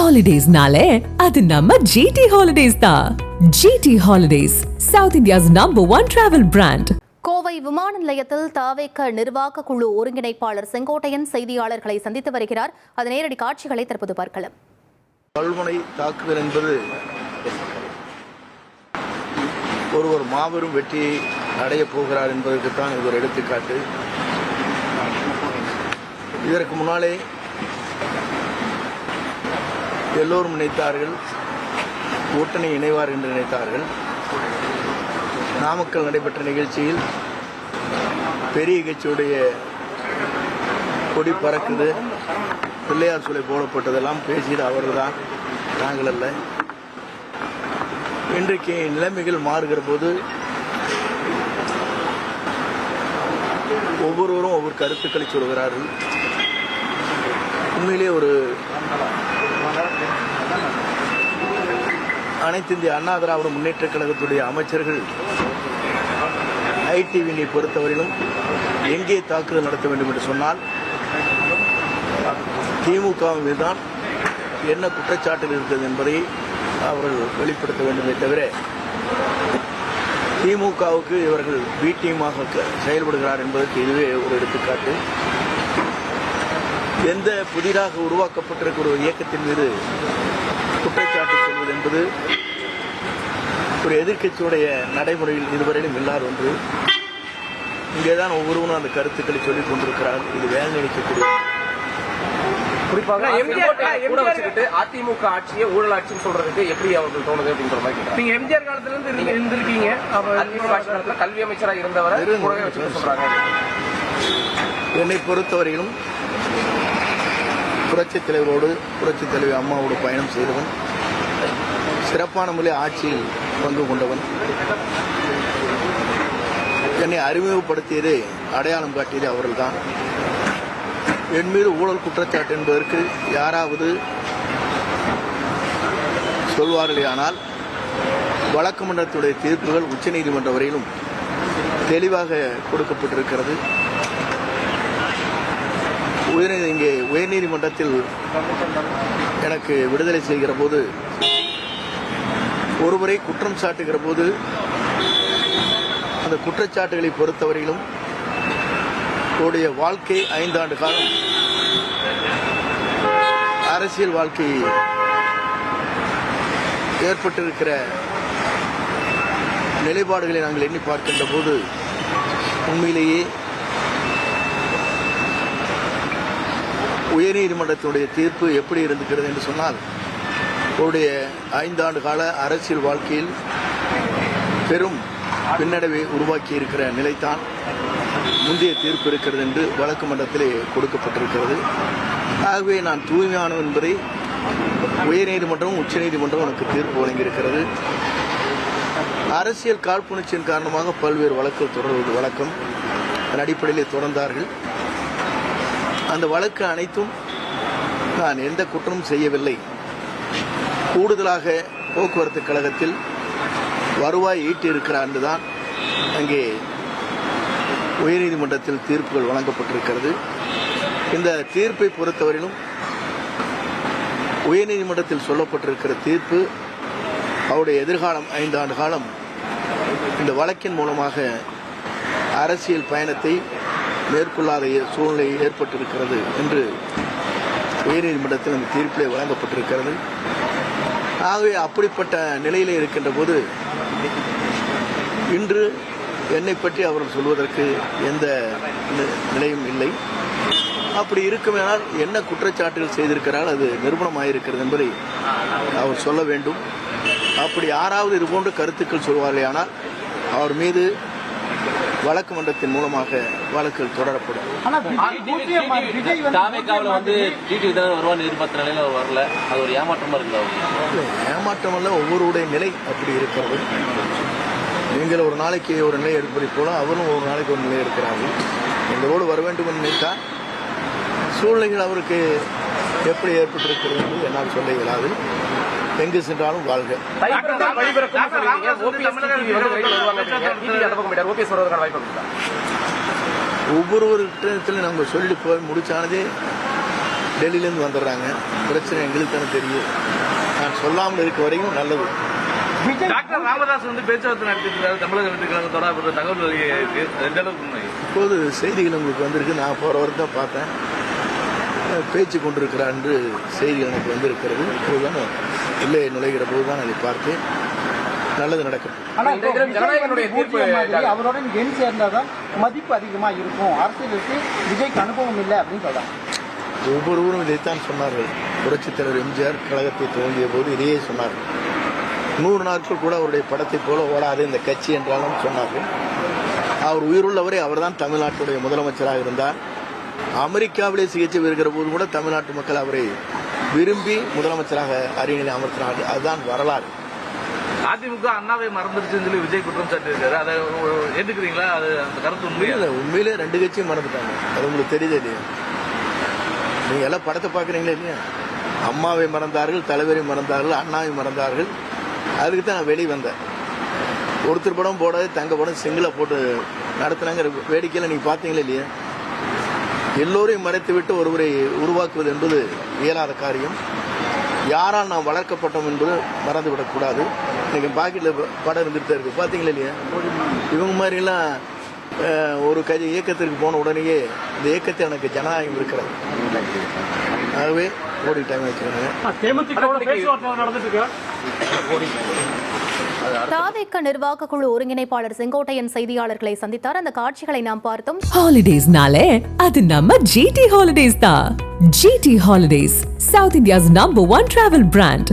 ஹாலிடேஸ்னாலே அது நம்ம ஜிடி ஹாலிடேஸ் தான். GT holidays, south India's #1 travel brand. Kovai விமான நிலையத்தில் தவேக நிர்வாக குழு ஒருங்கிணைப்பாளர் செங்கோட்டையன் செய்தியாளர்களை சந்தித்து வருகிறார். அது நேரடி காட்சிகளை தற்போது பார்க்கலாம். கல்முனை தாக்குதல் என்பது ஒருவர் மாபெரும் வெற்றியை அடையப் போகிறார் என்பதற்குத்தான் இது ஒரு எடுத்துக்காட்டு. இதற்கு முன்னாலே எல்லோரும் நினைத்தார்கள் கூட்டணி இணைவார் என்று நினைத்தார்கள். நாமக்கல் நடைபெற்ற நிகழ்ச்சியில் பெரிய கட்சியுடைய கொடி பறக்குது, பிள்ளையார் சிலை போடப்பட்டதெல்லாம் பேசியது அவர்தான், நாங்கள் அல்ல. இன்றைக்கு நிலைமைகள் மாறுகிற போது ஒவ்வொருவரும் ஒவ்வொரு கருத்துக்களை சொல்கிறார்கள். உண்மையிலே ஒரு அனைத்து இந்திய அண்ணா திராவிட முன்னேற்ற கழகத்துடைய அமைச்சர்கள் ஐடிவியை பொறுத்தவரையிலும் எங்கே தாக்குதல் நடத்த வேண்டும் என்று சொன்னால் திமுகவின் மீதுதான் என்ன குற்றச்சாட்டுகள் இருக்கிறது என்பதை அவர்கள் வெளிப்படுத்த வேண்டுமே தவிர திமுகவுக்கு இவர்கள் பி டீமாக செயல்படுகிறார் என்பதற்கு இதுவே ஒரு எடுத்துக்காட்டு. எந்த புதிதாக உருவாக்கப்பட்டிருக்கிற ஒரு இயக்கத்தின் மீது குற்றச்சாட்டு சொல்வது என்பது ஒரு எதிர்க்கட்சியுடைய நடைமுறையில் இதுவரையிலும் இல்லாத ஒன்று. இங்கேதான் ஒவ்வொருவரும் அந்த கருத்துக்களை சொல்லிக் கொண்டிருக்கிறார். இது வேலை நினைக்கக்கூடிய குறிப்பாக அதிமுக ஆட்சியை ஊழல் ஆட்சின்னு சொல்றதுக்கு எப்படி அவர்கள் தோணுது அப்படின்ற மாதிரி நீங்க எம்ஜிஆர் காலத்துல இருந்து இருந்திருக்கீங்க. அதிமுக ஆட்சி காலத்துல கல்வி அமைச்சராக இருந்தவரை சொல்றாங்க. என்னை பொறுத்தவரையிலும் புரட்சித் தலைவரோடு புரட்சித் தலைவர் அம்மாவோடு பயணம் செய்தவன், சிறப்பான முறையில் ஆட்சியில் பங்கு கொண்டவன். என்னை அறிமுகப்படுத்தியதே அடையாளம் காட்டியதே அவர்கள்தான். என் மீது ஊழல் குற்றச்சாட்டு என்பதற்கு யாராவது சொல்வார்களே, ஆனால் வழக்கு மன்றத்துடைய தீர்ப்புகள் உச்சநீதிமன்றம் வரையிலும் தெளிவாக கொடுக்கப்பட்டிருக்கிறது. இங்கே உயர்நீதிமன்றத்தில் எனக்கு விடுதலை செய்கிற போது ஒருவரை குற்றம் சாட்டுகிற போது அந்த குற்றச்சாட்டுகளை பொறுத்தவரையிலும் அவருடைய வாழ்க்கை 5 ஆண்டு காலம் அரசியல் வாழ்க்கை ஏற்பட்டிருக்கிற நிலைப்பாடுகளை நாங்கள் எண்ணி பார்க்கின்ற போது உண்மையிலேயே உயர்நீதிமன்றத்தினுடைய தீர்ப்பு எப்படி இருந்திருக்கிறது என்று சொன்னால் அவருடைய 5 ஆண்டு கால அரசியல் வாழ்க்கையில் பெரும் பின்னடைவை உருவாக்கி இருக்கிற நிலைத்தான் முந்தைய தீர்ப்பு இருக்கிறது என்று வழக்கு மன்றத்திலே கொடுக்கப்பட்டிருக்கிறது. ஆகவே நான் தூய்மையானவன் என்பதை உயர்நீதிமன்றமும் உச்சநீதிமன்றம் எனக்கு தீர்ப்பு வழங்கியிருக்கிறது. அரசியல் காழ்ப்புணர்ச்சியின் காரணமாக பல்வேறு வழக்குகள் தொடர்வது வழக்கம். அதன் அடிப்படையிலே தொடர்ந்தார்கள். அந்த வழக்கு அனைத்தும் நான் எந்த குற்றமும் செய்யவில்லை. கூடுதலாக போக்குவரத்து கழகத்தில் வருவாய் ஈட்டியிருக்கிறார் என்றுதான் அங்கே உயர்நீதிமன்றத்தில் தீர்ப்புகள் வழங்கப்பட்டிருக்கிறது. இந்த தீர்ப்பை பொறுத்தவரையிலும் உயர்நீதிமன்றத்தில் சொல்லப்பட்டிருக்கிற தீர்ப்பு அவருடைய எதிர்காலம் 5 ஆண்டு காலம் இந்த வழக்கின் மூலமாக அரசியல் பயணத்தை மேற்கொள்ளாத சூழ்நிலை ஏற்பட்டிருக்கிறது என்று உயர்நீதிமன்றத்தில் அந்த தீர்ப்பிலே வழங்கப்பட்டிருக்கிறது. ஆகவே அப்படிப்பட்ட நிலையிலே இருக்கின்ற போது இன்று என்னை பற்றி அவர்கள் சொல்வதற்கு எந்த நிலையும் இல்லை. அப்படி இருக்குமானால் என்ன குற்றச்சாட்டுகள் செய்திருக்கிறார் அது நிரூபணமாயிருக்கிறது என்பதை அவர் சொல்ல வேண்டும். அப்படி யாராவது இதுபோன்ற கருத்துக்கள் சொல்வார்களே ஆனால் அவர் மீது வழக்கு மன்றத்தின் மூலமாக வழக்குகள் தொடரப்படும். ஏமாற்றம் அல்ல, ஒவ்வொருடைய நிலை அப்படி இருக்கிறது. நீங்கள் ஒரு நாளைக்கு ஒரு நிலை எடுப்பதை போல அவரும் ஒரு நாளைக்கு ஒரு நிலை இருக்கிறார்கள். எங்களோடு வர வேண்டும் என்று நினைத்தால் சூழ்நிலைகள் அவருக்கு எப்படி ஏற்பட்டிருக்கிறது என்று என்னால் சொல்ல இயலாது. எங்கு சென்றாலும் வாழ்க. ஒவ்வொரு இடத்திலும் நம்ம சொல்லிட்டு போய் முடிச்சானதே டெல்லியிலேருந்து வந்துடுறாங்க. பிரச்சனை எங்களுக்கு தானே தெரியும். நான் சொல்லாமல் இருக்க வரைக்கும் நல்லது. டாக்டர் ராமதாஸ் பேச்சுவார்த்தை நடத்திட்டு தமிழக வெற்றிக்கழகத்தோட தகவல் இருக்கு. எந்த அளவுக்கு உண்மை? இப்போது செய்திகள் உங்களுக்கு வந்திருக்கு. நான் போகிற வரைக்கும் தான் பார்த்தேன். பேச்சு கொண்டிருக்கிறார் என்று செய்திகள் எனக்கு வந்திருக்கிறது. இப்போதுதான் உள்ளே நுழைகிற போது தான் அதை பார்த்து நல்லது நடக்கும். அவரோட எண் சேர்ந்தாதான் மதிப்பு அதிகமா இருக்கும். அரசியலுக்கு விஜய்க்கு அனுபவம் இல்லை அப்படின்னு சொல்றாங்க. ஒவ்வொருவரும் இதைத்தான் சொன்னார்கள். புரட்சித் தலைவர் எம்ஜிஆர் கழகத்தை துவங்கிய போது இதையே சொன்னார்கள். 100 நாட்கள் கூட அவருடைய படத்தை போல ஓடாது இந்த கட்சி என்றாலும் சொன்னார்கள். அவர் உயிருள்ளவரை அவர்தான் தமிழ்நாட்டுடைய முதலமைச்சராக இருந்தார். அமெரிக்காவிலே சிகிச்சை பெறுகிற போது கூட தமிழ்நாட்டு மக்கள் அவரை விரும்பி முதலமைச்சராக அரியணையில் அமர்த்தினார்கள். அதுதான் வரலாறு. அதிமுக அண்ணாவை மறந்துருச்சுன்னு சொல்லி விஜய் குற்றம் சாட்டியிருக்காரு. அதை ஏற்றுக்கிறீங்களா? அது அந்த கருத்து உண்மையில உண்மையிலே 2 கட்சியும் மறந்துட்டாங்க. அது உங்களுக்கு தெரியுது இல்லையா? நீங்க எல்லாம் படத்தை பாக்குறீங்களா இல்லையா? அம்மாவை மறந்தார்கள், தலைவரை மறந்தார்கள், அண்ணாவை மறந்தார்கள். அதுக்கு தான் நான் வெளியே வந்தேன். ஒருத்தர் படம் போடாது, தங்க படம் சிங்கிளா போட்டு நடத்தினாங்க. வேடிக்கையில நீங்க பாத்தீங்களா இல்லையா? எல்லோரையும் மறைத்து விட்டு ஒருவரை உருவாக்குவது என்பது இயலாத காரியம். யாரால் நாம் வளர்க்கப்பட்டோம் என்பது மறந்துவிடக்கூடாது. இன்னைக்கு பாக்கெட்ல படம் இருந்துட்டு இருக்கு. பாத்தீங்களா இல்லையா? இவங்க மாதிரிலாம் ஒரு இயக்கத்திற்கு போன உடனேயே இந்த இயக்கத்தில் எனக்கு ஜனநாயகம் இருக்கிறது. ஆகவே ஓடி டைம் வச்சுக்கோங்க. தாவேக நிர்வாக குழு ஒருங்கிணைப்பாளர் செங்கோட்டையன் செய்தியாளர்களை சந்தித்தார். அந்த காட்சிகளை நாம் பார்த்தோம். ஹாலிடேஸ்னாலே அது நம்ம GT ஹாலிடேஸ் தான். GT holidays, South India's #1 travel brand.